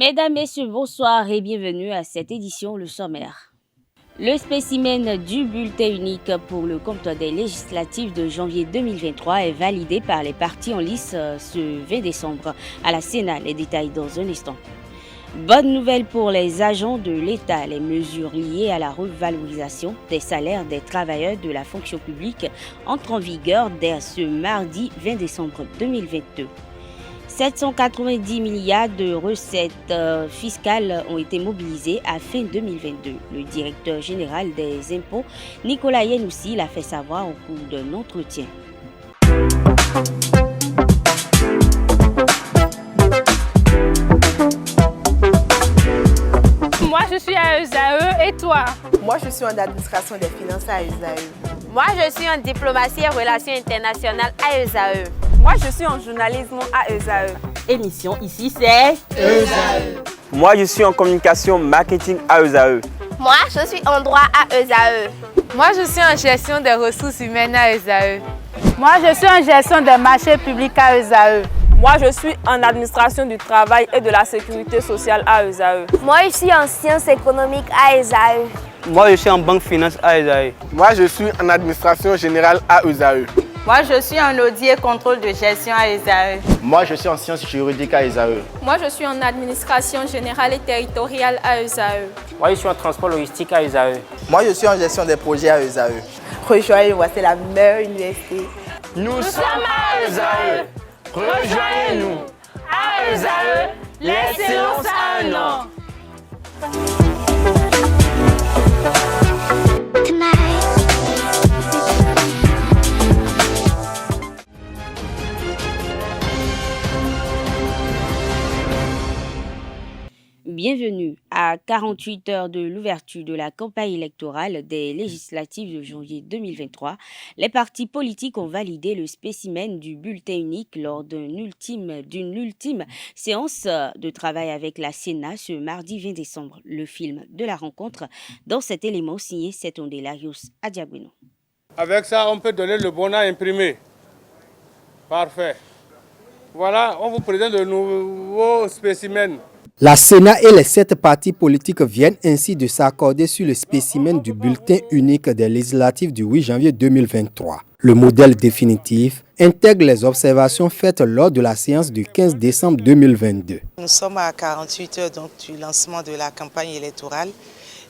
Mesdames, Messieurs, bonsoir et bienvenue à cette édition, le sommaire. Le spécimen du bulletin unique pour le compte des législatives de janvier 2023 est validé par les partis en lice ce 20 décembre à la Sénat. Les détails dans un instant. Bonne nouvelle pour les agents de l'État. Les mesures liées à la revalorisation des salaires des travailleurs de la fonction publique entrent en vigueur dès ce mardi 20 décembre 2022. 790 milliards de recettes fiscales ont été mobilisées à fin 2022. Le directeur général des impôts, Nicolas Yenoussi, l'a fait savoir au cours d'un entretien. Moi, je suis à ESAE et toi? Moi, je suis en administration des finances à ESAE. Moi, je suis en diplomatie et relations internationales à ESAE. Moi, je suis en journalisme à ESAE. Émission ici, c'est ESAE. Moi, je suis en communication marketing à ESAE. Moi, je suis en droit à ESAE. Moi, je suis en gestion des ressources humaines à ESAE. Moi, je suis en gestion des marchés publics à ESAE. Moi, je suis en administration du travail et de la sécurité sociale à ESAE. Moi, je suis en sciences économiques à ESAE. Moi, je suis en banque finance à ESAE. Moi, je suis en administration générale à ESAE. Moi, je suis en audit et contrôle de gestion à ESAE. Moi, je suis en sciences juridiques à ESAE. Moi, je suis en administration générale et territoriale à ESAE. Moi, je suis en transport logistique à ESAE. Moi, je suis en gestion des projets à ESAE. Rejoignez-moi, c'est la meilleure université. Nous sommes à ESAE. Rejoignez-nous. À ESAE, l'excellence a un an. Bienvenue à 48 heures de l'ouverture de la campagne électorale des législatives de janvier 2023. Les partis politiques ont validé le spécimen du bulletin unique lors d'une ultime séance de travail avec la Sénat ce mardi 20 décembre. Le film de la rencontre dans cet élément signé Setondélarius Adiabouno. Avec ça, on peut donner le bon à imprimer. Parfait. Voilà, on vous présente le nouveau spécimen. La Sénat et les 7 partis politiques viennent ainsi de s'accorder sur le spécimen du bulletin unique des législatives du 8 janvier 2023. Le modèle définitif intègre les observations faites lors de la séance du 15 décembre 2022. Nous sommes à 48 heures donc, du lancement de la campagne électorale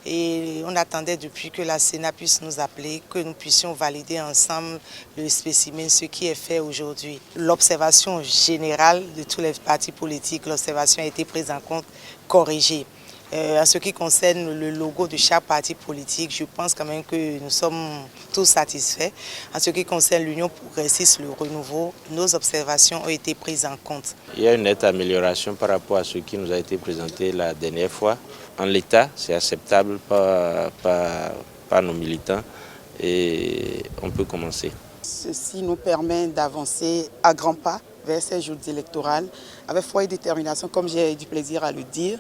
et on attendait depuis que la Sénat puisse nous appeler, que nous puissions valider ensemble le spécimen, ce qui est fait aujourd'hui. L'observation générale de tous les partis politiques, l'observation a été prise en compte, corrigée. En ce qui concerne le logo de chaque parti politique, je pense quand même que nous sommes tous satisfaits. En ce qui concerne l'Union progressiste, le renouveau, nos observations ont été prises en compte. Il y a une nette amélioration par rapport à ce qui nous a été présenté la dernière fois. En l'état, c'est acceptable par nos militants et on peut commencer. Ceci nous permet d'avancer à grands pas vers ces joutes électorales avec foi et détermination, comme j'ai eu du plaisir à le dire,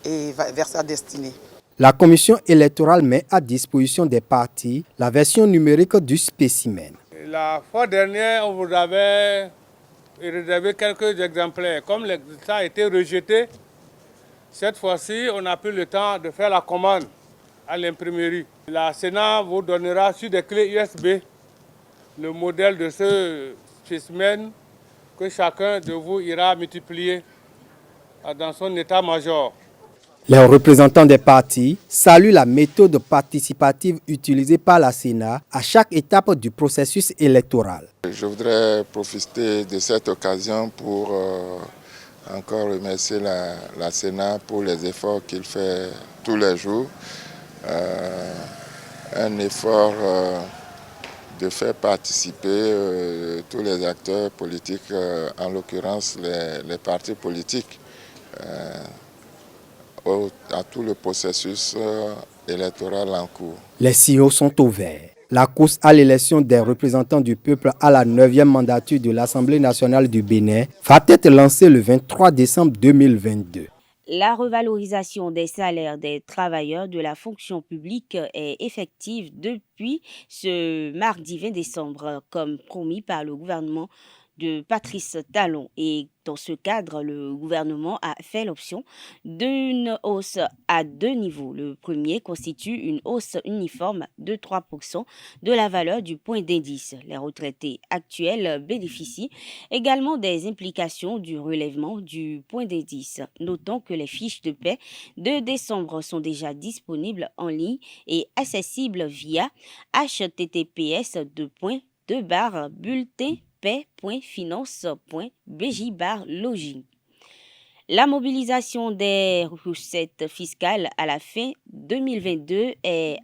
et vers sa destinée. La commission électorale met à disposition des partis la version numérique du spécimen. La fois dernière, on vous avait réservé quelques exemplaires. Comme ça a été rejeté, cette fois-ci, on a pris le temps de faire la commande à l'imprimerie. La Sénat vous donnera sur des clés USB le modèle de ce spécimen que chacun de vous ira multiplier dans son état-major. Les représentants des partis saluent la méthode participative utilisée par la Sénat à chaque étape du processus électoral. Je voudrais profiter de cette occasion pour encore remercier la Sénat pour les efforts qu'il fait tous les jours. Un effort de faire participer tous les acteurs politiques, en l'occurrence les partis politiques, à tout le processus électoral en cours. Les signaux sont ouverts. La course à l'élection des représentants du peuple à la 9e mandature de l'Assemblée nationale du Bénin va être lancée le 23 décembre 2022. La revalorisation des salaires des travailleurs de la fonction publique est effective depuis ce mardi 20 décembre, comme promis par le gouvernement de Patrice Talon. Et dans ce cadre, le gouvernement a fait l'option d'une hausse à 2 niveaux. Le premier constitue une hausse uniforme de 3% de la valeur du point d'indice. Les retraités actuels bénéficient également des implications du relèvement du point d'indice. Notons que les fiches de paie de décembre sont déjà disponibles en ligne et accessibles via https://bulletinpaie.finance.bj/login. La mobilisation des recettes fiscales à la fin 2022 est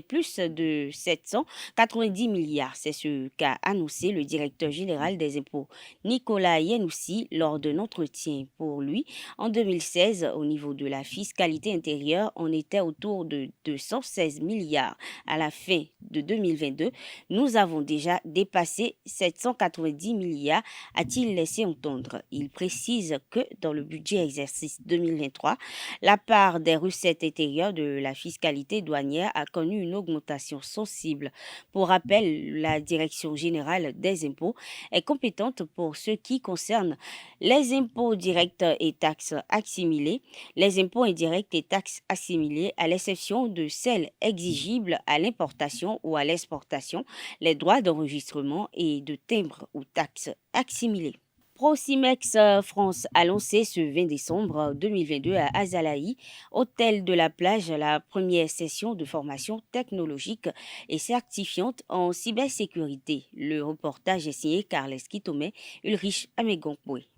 plus de 790 milliards. C'est ce qu'a annoncé le directeur général des impôts, Nicolas Yenoussi, lors d'un entretien. Pour lui, en 2016, au niveau de la fiscalité intérieure, on était autour de 216 milliards. À la fin de 2022, nous avons déjà dépassé 790 milliards, a-t-il laissé entendre. Il précise que dans le budget exercice 2023, la part des recettes intérieures de la fiscalité douanière a connu une augmentation sensible. Pour rappel, la Direction générale des impôts est compétente pour ce qui concerne les impôts directs et taxes assimilées, les impôts indirects et taxes assimilées, à l'exception de celles exigibles à l'importation ou à l'exportation, les droits d'enregistrement et de timbre ou taxes assimilées. Procimex France a lancé ce 20 décembre 2022 à Azalaï, hôtel de la plage, la première session de formation technologique et certifiante en cybersécurité. Le reportage est signé Carles Kitome, Ulrich Amegonkwe.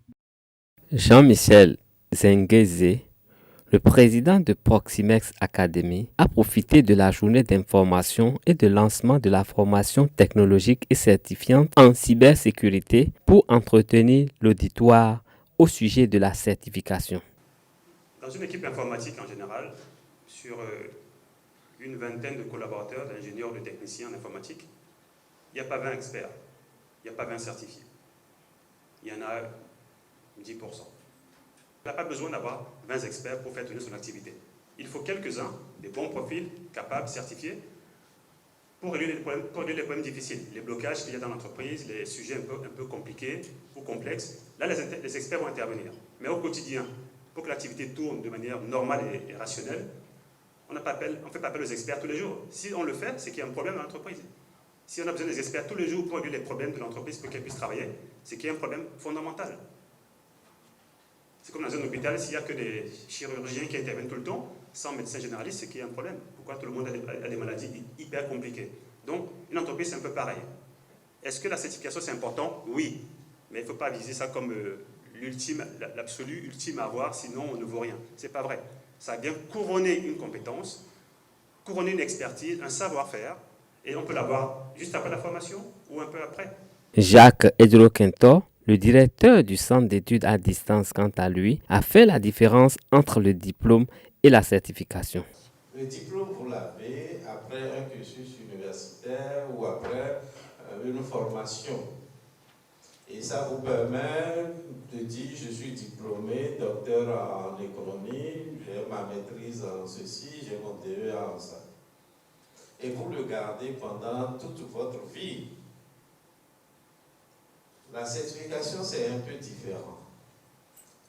Jean-Michel Zengeze, le président de Proximex Academy, a profité de la journée d'information et de lancement de la formation technologique et certifiante en cybersécurité pour entretenir l'auditoire au sujet de la certification. Dans une équipe informatique en général, sur une vingtaine de collaborateurs, d'ingénieurs, de techniciens en informatique, il n'y a pas 20 experts, il n'y a pas 20 certifiés. Il y en a 10%. On n'a pas besoin d'avoir 20 experts pour faire tourner son activité. Il faut quelques-uns, des bons profils, capables, certifiés, pour régler les problèmes difficiles, les blocages qu'il y a dans l'entreprise, les sujets un peu compliqués ou complexes. Là, les experts vont intervenir. Mais au quotidien, pour que l'activité tourne de manière normale et rationnelle, on ne fait pas appel aux experts tous les jours. Si on le fait, c'est qu'il y a un problème dans l'entreprise. Si on a besoin des experts tous les jours pour régler les problèmes de l'entreprise pour qu'elle puisse travailler, c'est qu'il y a un problème fondamental. C'est comme dans un hôpital, s'il n'y a que des chirurgiens qui interviennent tout le temps, sans médecin généraliste, c'est qu'il y a un problème. Pourquoi tout le monde a des maladies hyper compliquées? Donc, une entreprise, c'est un peu pareil. Est-ce que la certification, c'est important? Oui. Mais il ne faut pas viser ça comme l'absolu ultime à avoir, sinon on ne vaut rien. Ce n'est pas vrai. Ça vient couronner une compétence, couronner une expertise, un savoir-faire, et on peut l'avoir juste après la formation ou un peu après. Jacques Edro-Quinto, le directeur du centre d'études à distance, quant à lui, a fait la différence entre le diplôme et la certification. Le diplôme, vous l'avez après un cursus universitaire ou après une formation. Et ça vous permet de dire, je suis diplômé, docteur en économie, j'ai ma maîtrise en ceci, j'ai mon DEA en ça. Et vous le gardez pendant toute votre vie. La certification, c'est un peu différent.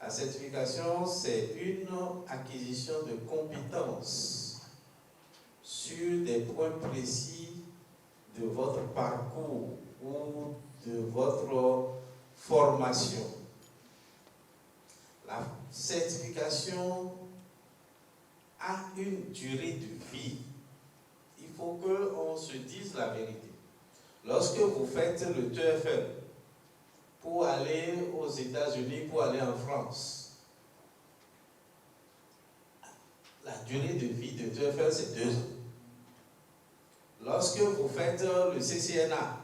La certification, c'est une acquisition de compétences sur des points précis de votre parcours ou de votre formation. La certification a une durée de vie. Il faut qu'on se dise la vérité. Lorsque vous faites le TOEFL, pour aller aux États-Unis, pour aller en France, la durée de vie de TOEFL, c'est 2 ans. Lorsque vous faites le CCNA,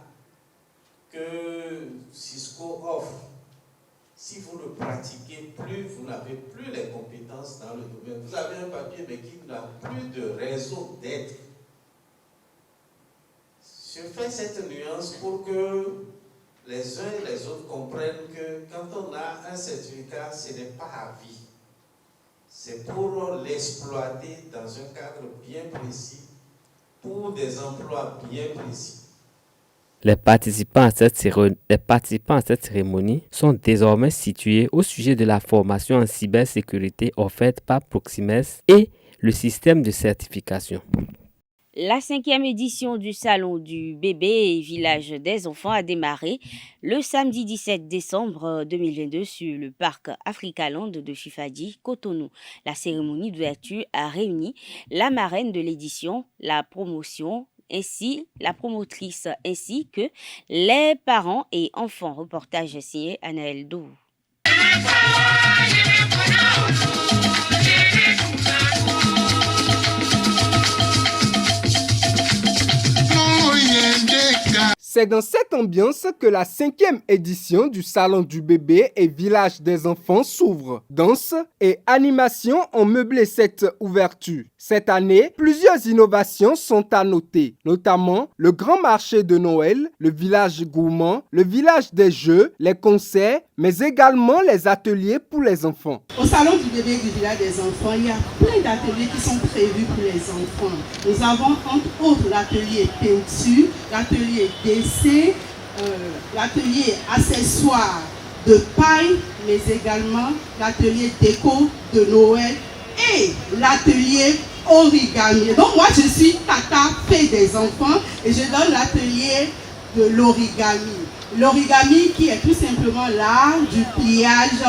que Cisco offre, si vous ne pratiquez plus, vous n'avez plus les compétences dans le domaine. Vous avez un papier, mais qui n'a plus de raison d'être. Je fais cette nuance pour que les uns et les autres comprennent que quand on a un certificat, ce n'est pas à vie. C'est pour l'exploiter dans un cadre bien précis, pour des emplois bien précis. Les participants à cette cérémonie sont désormais situés au sujet de la formation en cybersécurité offerte par Proximex et le système de certification. La 5e édition du Salon du bébé et village des enfants a démarré le samedi 17 décembre 2022 sur le parc Africaland de Fifadi, Cotonou. La cérémonie d'ouverture a réuni la marraine de l'édition, la promotrice ainsi que les parents et enfants. Reportage signé Anaël Dou. C'est dans cette ambiance que la 5e édition du Salon du bébé et village des enfants s'ouvre. Danse et animation ont meublé cette ouverture. Cette année, plusieurs innovations sont à noter, notamment le grand marché de Noël, le village gourmand, le village des jeux, les concerts, mais également les ateliers pour les enfants. Au Salon du bébé et du village des enfants, il y a plein d'ateliers qui sont prévus pour les enfants. Nous avons entre autres l'atelier peinture, l'atelier dessin, l'atelier accessoires de paille, mais également l'atelier déco de Noël et l'atelier origami. Donc moi je suis tata fée des enfants et je donne l'atelier de l'origami. L'origami qui est tout simplement l'art du pliage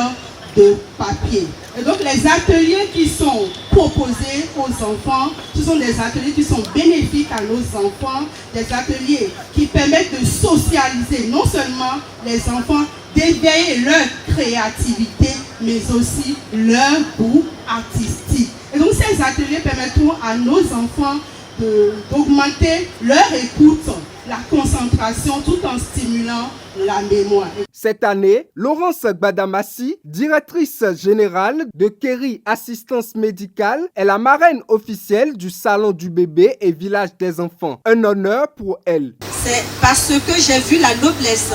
de papier. Et donc les ateliers qui sont proposés aux enfants, ce sont des ateliers qui sont bénéfiques à nos enfants, des ateliers qui permettent de socialiser non seulement les enfants, d'éveiller leur créativité, mais aussi leur goût artistique. Et donc ces ateliers permettront à nos enfants d'augmenter leur écoute, la concentration, tout en stimulant la mémoire. Cette année, Laurence Gbadamassi, directrice générale de Kerry Assistance Médicale, est la marraine officielle du Salon du bébé et village des enfants. Un honneur pour elle. C'est parce que j'ai vu la noblesse,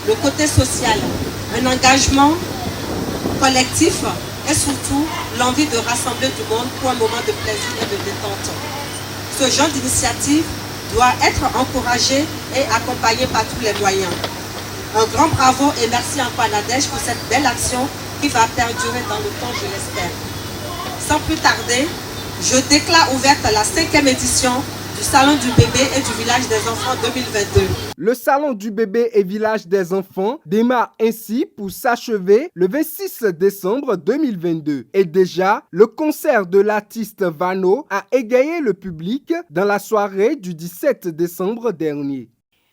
le côté social, un engagement collectif et surtout l'envie de rassembler du monde pour un moment de plaisir et de détente. Ce genre d'initiative doit être encouragé et accompagné par tous les moyens. Un grand bravo et merci encore à Nadège pour cette belle action qui va perdurer dans le temps, je l'espère. Sans plus tarder, je déclare ouverte la 5e édition du Salon du bébé et du village des enfants 2022. Le Salon du bébé et village des enfants démarre ainsi pour s'achever le 26 décembre 2022. Et déjà, le concert de l'artiste Vano a égayé le public dans la soirée du 17 décembre dernier.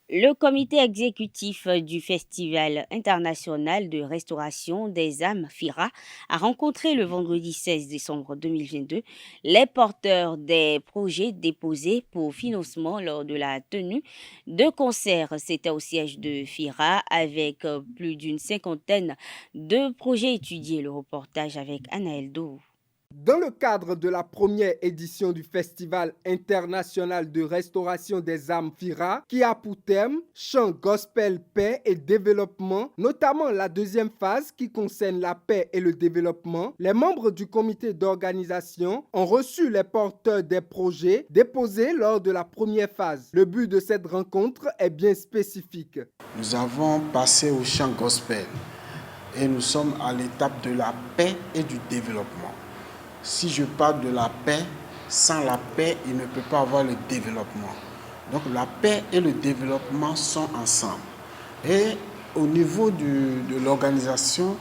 Le comité exécutif du Festival international de restauration des âmes FIRA a rencontré le vendredi 16 décembre 2022 les porteurs des projets déposés pour financement lors de la tenue de concerts. C'était au siège de FIRA avec plus d'une 50aine de projets étudiés. Le reportage avec Anaël Dou. Dans le cadre de la première édition du Festival international de restauration des âmes FIRA, qui a pour thème chant, gospel, paix et développement, notamment la deuxième phase qui concerne la paix et le développement, les membres du comité d'organisation ont reçu les porteurs des projets déposés lors de la première phase. Le but de cette rencontre est bien spécifique. Nous avons passé au chant gospel et nous sommes à l'étape de la paix et du développement. Si je parle de la paix, sans la paix, il ne peut pas avoir le développement. Donc la paix et le développement sont ensemble. Et au niveau de l'organisation,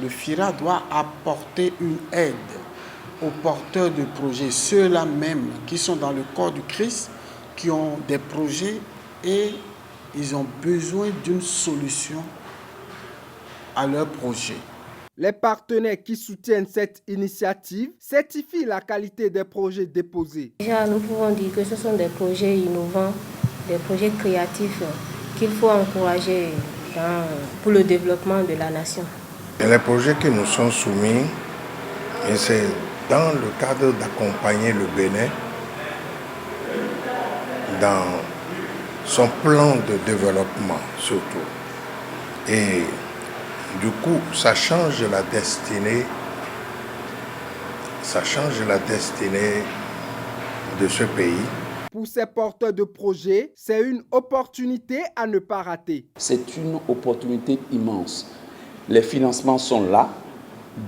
le FIRA doit apporter une aide aux porteurs de projets, ceux-là même qui sont dans le corps du Christ, qui ont des projets et ils ont besoin d'une solution à leur projet. Les partenaires qui soutiennent cette initiative certifient la qualité des projets déposés. Déjà, nous pouvons dire que ce sont des projets innovants, des projets créatifs qu'il faut encourager pour le développement de la nation. Et les projets qui nous sont soumis, c'est dans le cadre d'accompagner le Bénin dans son plan de développement surtout. Et du coup, ça change la destinée de ce pays. Pour ces porteurs de projets, c'est une opportunité à ne pas rater. C'est une opportunité immense. Les financements sont là,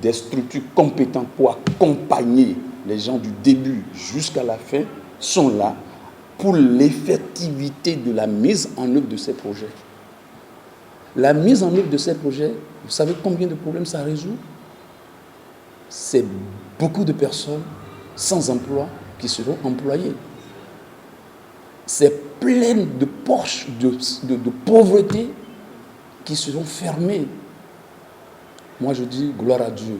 des structures compétentes pour accompagner les gens du début jusqu'à la fin sont là pour l'effectivité de la mise en œuvre de ces projets. La mise en œuvre de ces projets, vous savez combien de problèmes ça résout? C'est beaucoup de personnes sans emploi qui seront employées. C'est plein de poches de pauvreté qui seront fermées. Moi, je dis gloire à Dieu.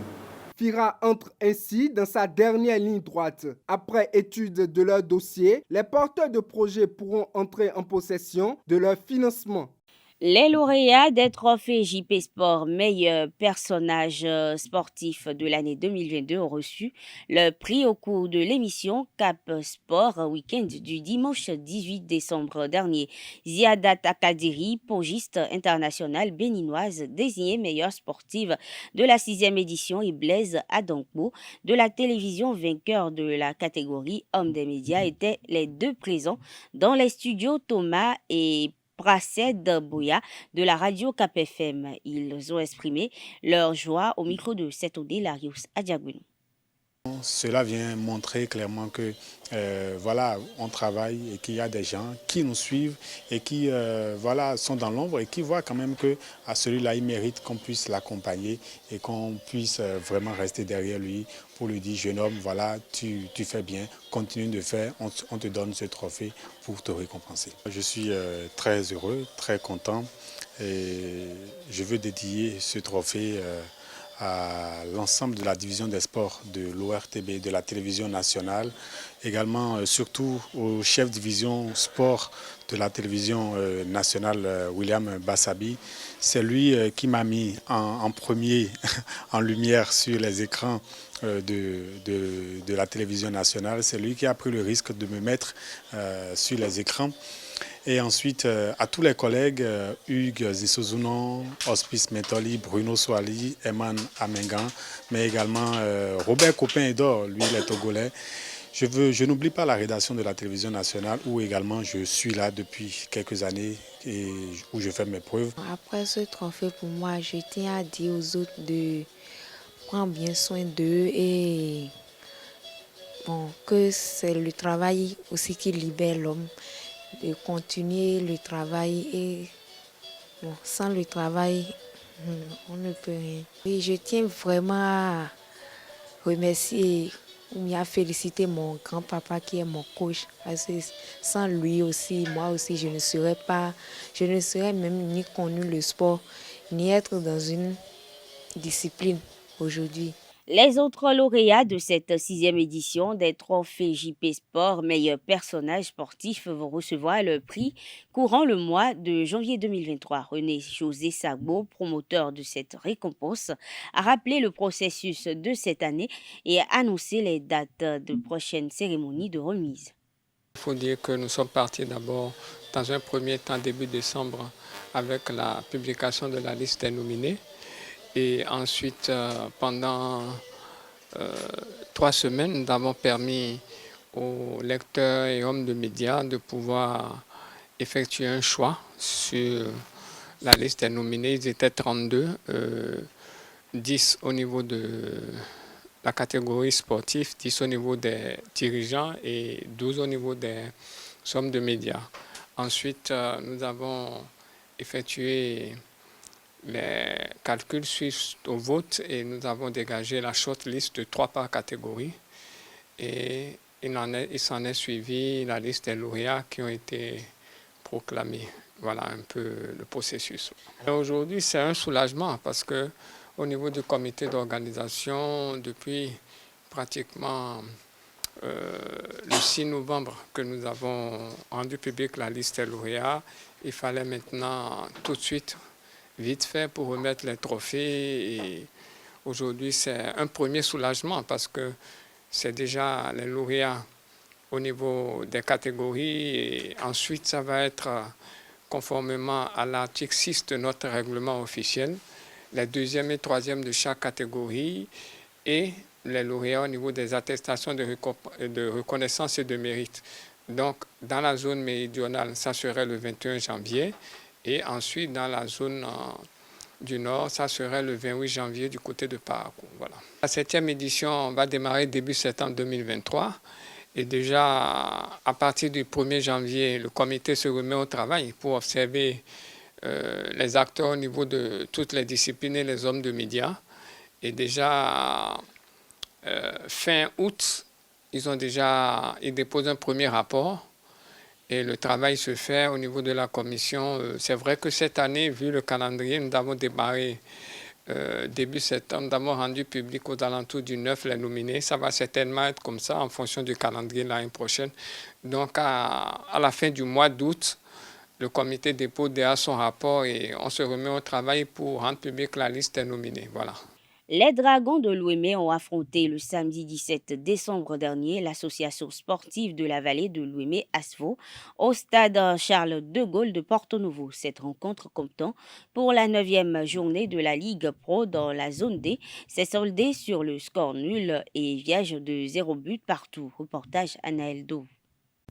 FIRA entre ainsi dans sa dernière ligne droite. Après étude de leur dossier, les porteurs de projets pourront entrer en possession de leur financement. Les lauréats des trophées JP Sport meilleur personnage sportif de l'année 2022 ont reçu le prix au cours de l'émission Cap Sport Week-end du dimanche 18 décembre dernier. Ziadat Akadiri, pogiste internationale béninoise désignée meilleure sportive de la 6e édition, et Blaise Adonkbo de la télévision, vainqueur de la catégorie Homme des médias, étaient les deux présents dans les studios Thomas et Prased Bouya de la radio Cap FM. Ils ont exprimé leur joie au micro de Setodé Larius Adjagoun. Cela vient montrer clairement que voilà, on travaille et qu'il y a des gens qui nous suivent et qui voilà, sont dans l'ombre et qui voient quand même que à celui-là, il mérite qu'on puisse l'accompagner et qu'on puisse vraiment rester derrière lui pour lui dire, jeune homme, voilà, tu fais bien, continue de faire, on te donne ce trophée pour te récompenser. Je suis très heureux, très content et je veux dédier ce trophée à l'ensemble de la division des sports de l'ORTB, de la télévision nationale, également surtout au chef de division sport de la télévision nationale, William Bassabi. C'est lui qui m'a mis en premier en lumière sur les écrans de la télévision nationale. C'est lui qui a pris le risque de me mettre sur les écrans. Et ensuite, à tous les collègues, Hugues Zissouzunon, Hospice Mentoli, Bruno Soali, Eman Amengan, mais également Robert Copin-Edor, lui, il est togolais. Je n'oublie pas la rédaction de la télévision nationale où également je suis là depuis quelques années et où je fais mes preuves. Après ce trophée, pour moi, je tiens à dire aux autres de prendre bien soin d'eux et bon, que c'est le travail aussi qui libère l'homme. De continuer le travail et bon, sans le travail, on ne peut rien. Et je tiens vraiment à remercier ou à féliciter mon grand-papa qui est mon coach. Parce que sans lui aussi, moi aussi, je ne serais même ni connu le sport, ni être dans une discipline aujourd'hui. Les autres lauréats de cette 6e édition des trophées JP Sport meilleur personnage sportif vont recevoir le prix courant le mois de janvier 2023. René-José Sagbo, promoteur de cette récompense, a rappelé le processus de cette année et a annoncé les dates de prochaines cérémonies de remise. Il faut dire que nous sommes partis d'abord dans un premier temps début décembre avec la publication de la liste des nominés. Et ensuite, pendant 3 semaines, nous avons permis aux lecteurs et hommes de médias de pouvoir effectuer un choix sur la liste des nominés. Ils étaient 32, 10 au niveau de la catégorie sportive, 10 au niveau des dirigeants et 12 au niveau des hommes de médias. Ensuite, nous avons effectué les calculs suite au vote et nous avons dégagé la shortlist de 3 par catégorie. Et il s'en est suivi la liste des lauréats qui ont été proclamés. Voilà un peu le processus. Aujourd'hui, c'est un soulagement parce que au niveau du comité d'organisation, depuis pratiquement le 6 novembre que nous avons rendu public la liste des lauréats, il fallait maintenant tout de suite vite fait pour remettre les trophées. Et aujourd'hui, c'est un premier soulagement parce que c'est déjà les lauréats au niveau des catégories. Et ensuite, ça va être conformément à l'article 6 de notre règlement officiel, les 2e et 3e de chaque catégorie et les lauréats au niveau des attestations de reconnaissance et de mérite. Donc, dans la zone méridionale, ça serait le 21 janvier. Et ensuite, dans la zone du Nord, ça serait le 28 janvier du côté de Parakou. Voilà. La 7e édition va démarrer début septembre 2023. Et déjà, à partir du 1er janvier, le comité se remet au travail pour observer les acteurs au niveau de toutes les disciplines et les hommes de médias. Et déjà, fin août, ils déposent un premier rapport. Et le travail se fait au niveau de la commission. C'est vrai que cette année, vu le calendrier, nous avons démarré début septembre, nous avons rendu public aux alentours du 9 les nominés. Ça va certainement être comme ça en fonction du calendrier l'année prochaine. Donc à la fin du mois d'août, le comité dépose déjà son rapport et on se remet au travail pour rendre public la liste des nominés. Voilà. Les Dragons de Louémé ont affronté le samedi 17 décembre dernier l'association sportive de la vallée de Louémé ASVO au stade Charles de Gaulle de Porto-Novo. Cette rencontre comptant pour la 9e journée de la Ligue Pro dans la zone D s'est soldée sur le score nul et vierge de 0 but partout. Reportage Anaël Do.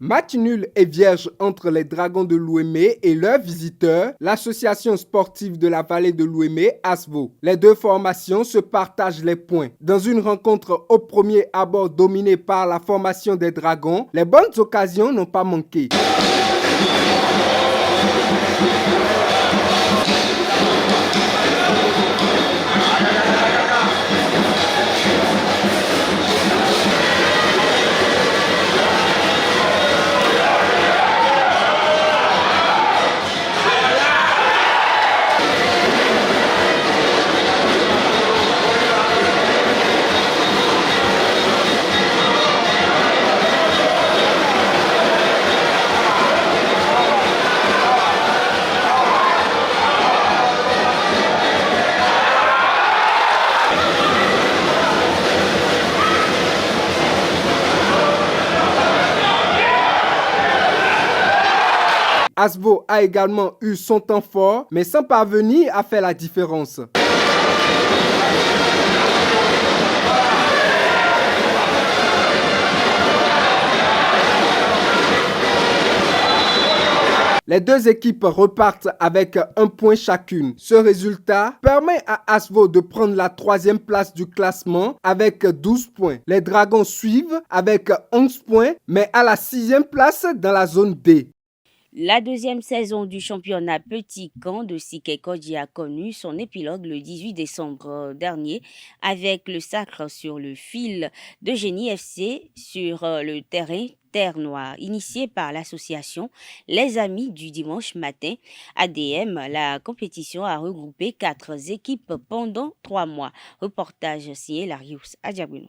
Match nul et vierge entre les Dragons de Louémé et leurs visiteurs, l'association sportive de la vallée de Louémé, ASVO. Les deux formations se partagent les points. Dans une rencontre au premier abord dominée par la formation des Dragons, les bonnes occasions n'ont pas manqué. ASVO a également eu son temps fort, mais sans parvenir à faire la différence. Les deux équipes repartent avec un point chacune. Ce résultat permet à ASVO de prendre la 3e place du classement avec 12 points. Les Dragons suivent avec 11 points, mais à la 6e place dans la zone D. La deuxième saison du championnat Petit Camp de Sikekodji a connu son épilogue le 18 décembre dernier avec le sacre sur le fil de Génie FC sur le terrain Terre Noire. Initié par l'association Les Amis du Dimanche Matin, ADM, la compétition a regroupé 4 équipes pendant 3 mois. Reportage signé Larius Adjabounou.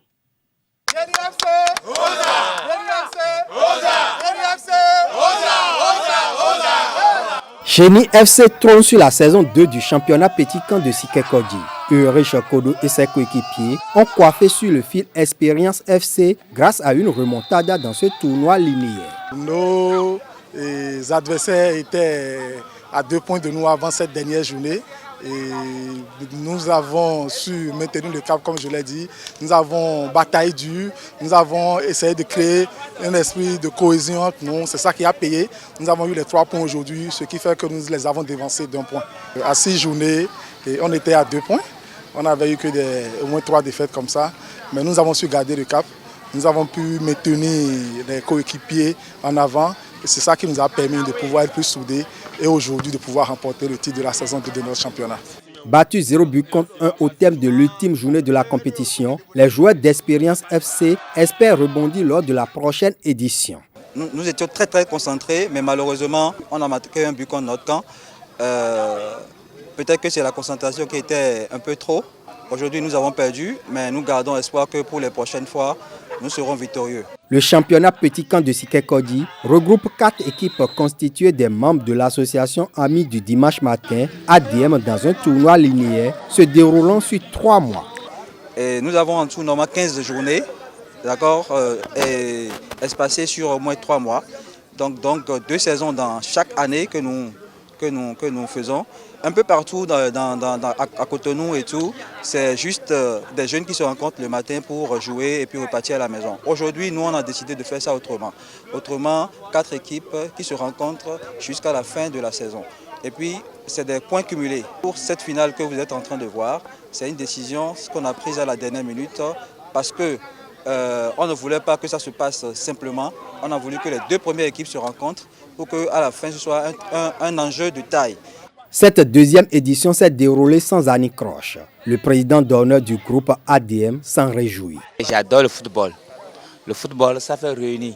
Génie FC trône sur la saison 2 du championnat Petit Camp de Sikekodji. Ulrich Kodo et ses coéquipiers ont coiffé sur le fil Expérience FC grâce à une remontada dans ce tournoi linéaire. Nos adversaires étaient à 2 points de nous avant cette dernière journée. Et nous avons su maintenir le cap, comme je l'ai dit. Nous avons bataillé dur, nous avons essayé de créer un esprit de cohésion entre nous. C'est ça qui a payé. Nous avons eu les 3 points aujourd'hui, ce qui fait que nous les avons dévancés d'1 point. À 6 journées, on était à 2 points. On n'avait eu que au moins 3 défaites comme ça. Mais nous avons su garder le cap. Nous avons pu maintenir les coéquipiers en avant. Et c'est ça qui nous a permis de pouvoir être plus soudés et aujourd'hui de pouvoir remporter le titre de la saison 2 de notre championnat. Battu 0 but contre 1 au terme de l'ultime journée de la compétition, les joueurs d'Expérience FC espèrent rebondir lors de la prochaine édition. Nous étions très concentrés, mais malheureusement, on a marqué un but contre notre camp. Peut-être que c'est la concentration qui était un peu trop. Aujourd'hui, nous avons perdu, mais nous gardons espoir que pour les prochaines fois, nous serons victorieux. Le championnat Petit Camp de Sikekodji regroupe 4 équipes constituées des membres de l'association Amis du Dimanche Matin, ADM, dans un tournoi linéaire se déroulant sur 3 mois. Et nous avons en tout normalement 15 journées, d'accord, espacées sur au moins 3 mois. Donc 2 saisons dans chaque année que nous faisons. Un peu partout à Cotonou et tout, c'est juste des jeunes qui se rencontrent le matin pour jouer et puis repartir à la maison. Aujourd'hui, nous, on a décidé de faire ça autrement. Autrement, 4 équipes qui se rencontrent jusqu'à la fin de la saison. Et puis, c'est des points cumulés. Pour cette finale que vous êtes en train de voir, c'est une décision qu'on a prise à la dernière minute parce que on ne voulait pas que ça se passe simplement. On a voulu que les 2 premières équipes se rencontrent pour qu'à la fin, ce soit un enjeu de taille. Cette deuxième édition s'est déroulée sans anicroche. Le président d'honneur du groupe ADM s'en réjouit. J'adore le football. Le football, ça fait réunir.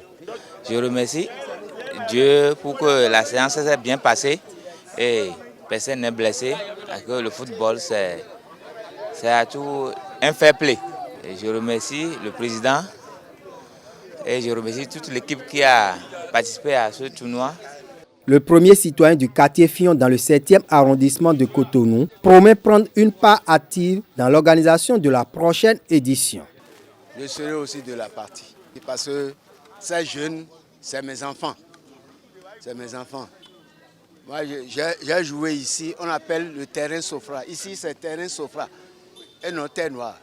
Je remercie Dieu pour que la séance s'est bien passée et personne n'est blessé. Parce que le football, c'est à tout un fair play. Et je remercie le président et je remercie toute l'équipe qui a participé à ce tournoi. Le premier citoyen du quartier Fillon dans le 7e arrondissement de Cotonou promet prendre une part active dans l'organisation de la prochaine édition. Je serai aussi de la partie parce que ces jeunes, c'est mes enfants. C'est mes enfants. Moi, j'ai joué ici, on appelle le terrain Sofra. Ici, c'est terrain Sofra et non terre noire.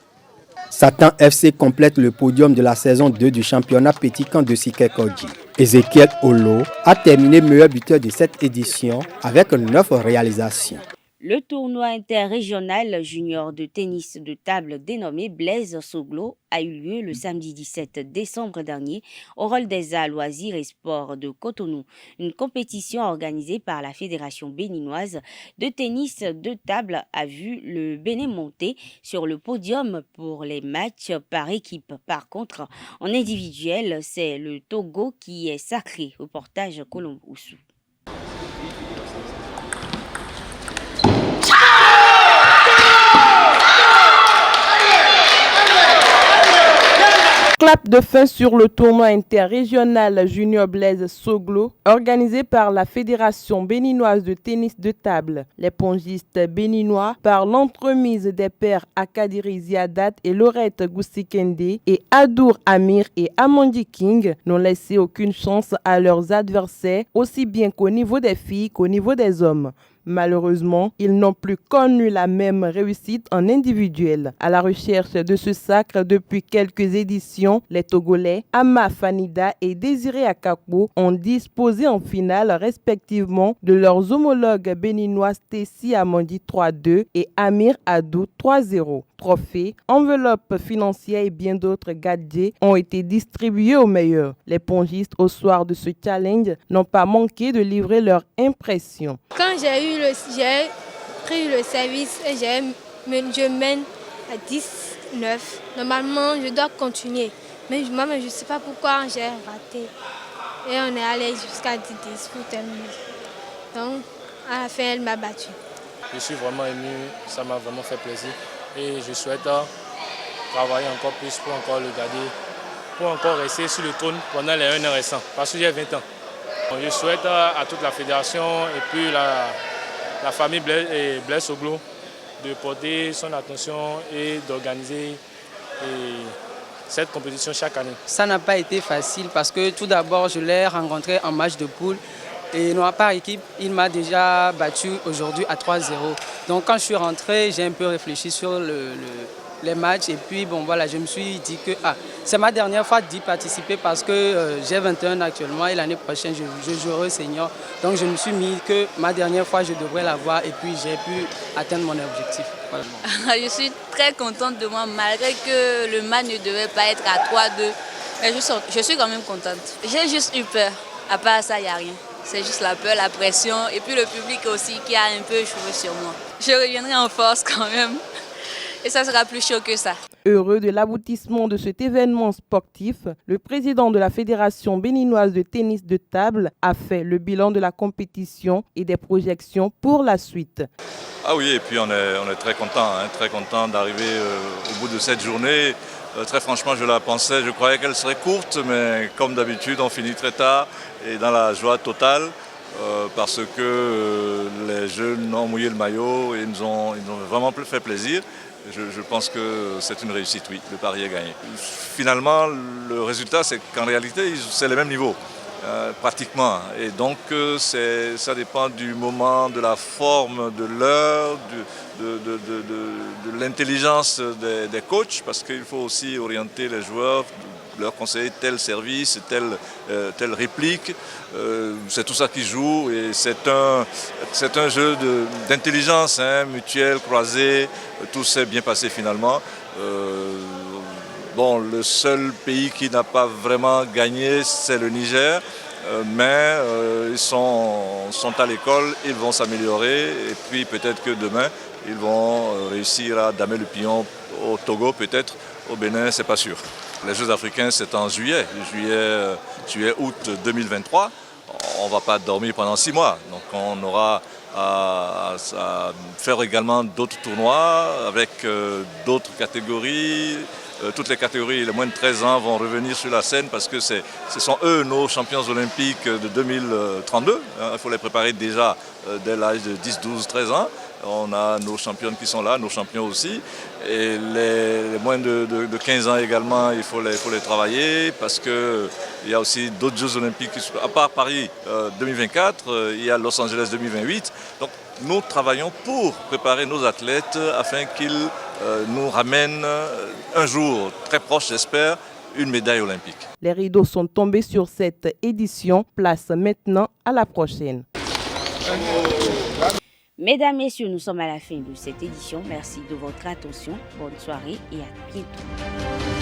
Satan FC complète le podium de la saison 2 du championnat Petit Camp de Sikekodji. Ezekiel Olo a terminé meilleur buteur de cette édition avec 9 réalisations. Le tournoi interrégional junior de tennis de table dénommé Blaise Soglo a eu lieu le samedi 17 décembre dernier au Hall des Arts, Loisirs et Sports de Cotonou. Une compétition organisée par la Fédération béninoise de tennis de table a vu le Bénin monter sur le podium pour les matchs par équipe. Par contre, en individuel, c'est le Togo qui est sacré. Reportage Colombo Oussou. Clap de fin sur le tournoi interrégional Junior Blaise Soglo, organisé par la Fédération béninoise de tennis de table. Les pongistes béninois, par l'entremise des pères Akadiri Ziadat et Laurette Goussikende et Adour Amir et Amandi King, n'ont laissé aucune chance à leurs adversaires, aussi bien qu'au niveau des filles qu'au niveau des hommes. Malheureusement, ils n'ont plus connu la même réussite en individuel. À la recherche de ce sacre depuis quelques éditions, les Togolais Ama Fanida et Désiré Akakbo ont disposé en finale respectivement de leurs homologues béninois Tessie Amandi 3-2 et Amir Adou 3-0. Trophées, enveloppes financières et bien d'autres gadgets ont été distribués aux meilleurs. Les pongistes au soir de ce challenge n'ont pas manqué de livrer leur impression. Quand j'ai pris le service et je mène à 10-9, normalement je dois continuer. Mais moi-même je ne sais pas pourquoi j'ai raté. Et on est allé jusqu'à 10-10 pour terminer. Donc à la fin elle m'a battu. Je suis vraiment ému, ça m'a vraiment fait plaisir. Et je souhaite travailler encore plus pour encore le garder, pour encore rester sur le trône pendant les 1 an récents, parce que j'ai 20 ans. Je souhaite à toute la fédération et puis la famille Blaise Soglo de porter son attention et d'organiser cette compétition chaque année. Ça n'a pas été facile parce que tout d'abord je l'ai rencontré en match de poule. Et par équipe, il m'a déjà battu aujourd'hui à 3-0. Donc quand je suis rentré, j'ai un peu réfléchi sur les matchs. Et puis bon voilà, je me suis dit que c'est ma dernière fois d'y participer parce que j'ai 21 actuellement et l'année prochaine je jouerai senior. Donc je me suis mis que ma dernière fois je devrais l'avoir et puis j'ai pu atteindre mon objectif. Voilà. Je suis très contente de moi malgré que le match ne devait pas être à 3-2. Mais je suis quand même contente. J'ai juste eu peur. À part ça, il n'y a rien. C'est juste la peur, la pression et puis le public aussi qui a un peu joué sur moi. Je reviendrai en force quand même et ça sera plus chaud que ça. Heureux de l'aboutissement de cet événement sportif, le président de la Fédération béninoise de tennis de table a fait le bilan de la compétition et des projections pour la suite. Ah oui, et puis on est très content d'arriver au bout de cette journée. Très franchement, je croyais qu'elle serait courte, mais comme d'habitude, on finit très tard et dans la joie totale parce que les jeunes ont mouillé le maillot et ils nous ont vraiment fait plaisir. Je pense que c'est une réussite, oui, le pari est gagné. Finalement, le résultat, c'est qu'en réalité, c'est le même niveau. pratiquement. Et donc ça dépend du moment, de la forme, de l'heure, de l'intelligence des coachs, parce qu'il faut aussi orienter les joueurs, leur conseiller tel service, telle réplique. C'est tout ça qui joue et c'est un jeu d'intelligence mutuelle, croisée. Tout s'est bien passé finalement. Bon, le seul pays qui n'a pas vraiment gagné, c'est le Niger. Mais ils sont à l'école, ils vont s'améliorer et puis peut-être que demain, ils vont réussir à damer le pion au Togo peut-être, au Bénin, c'est pas sûr. Les Jeux africains, c'est en juillet, août 2023. On ne va pas dormir pendant 6 mois, donc on aura à faire également d'autres tournois avec d'autres catégories. Toutes les catégories, les moins de 13 ans vont revenir sur la scène parce que ce sont eux nos champions olympiques de 2032. Il faut les préparer déjà dès l'âge de 10, 12, 13 ans. On a nos championnes qui sont là, nos champions aussi. Et les moins de 15 ans également, il faut les travailler parce qu'il y a aussi d'autres Jeux olympiques. À part Paris 2024, il y a Los Angeles 2028. Donc nous travaillons pour préparer nos athlètes afin qu'ils nous ramènent un jour, très proche j'espère, une médaille olympique. Les rideaux sont tombés sur cette édition. Place maintenant à la prochaine. Mesdames, Messieurs, nous sommes à la fin de cette édition. Merci de votre attention. Bonne soirée et à bientôt.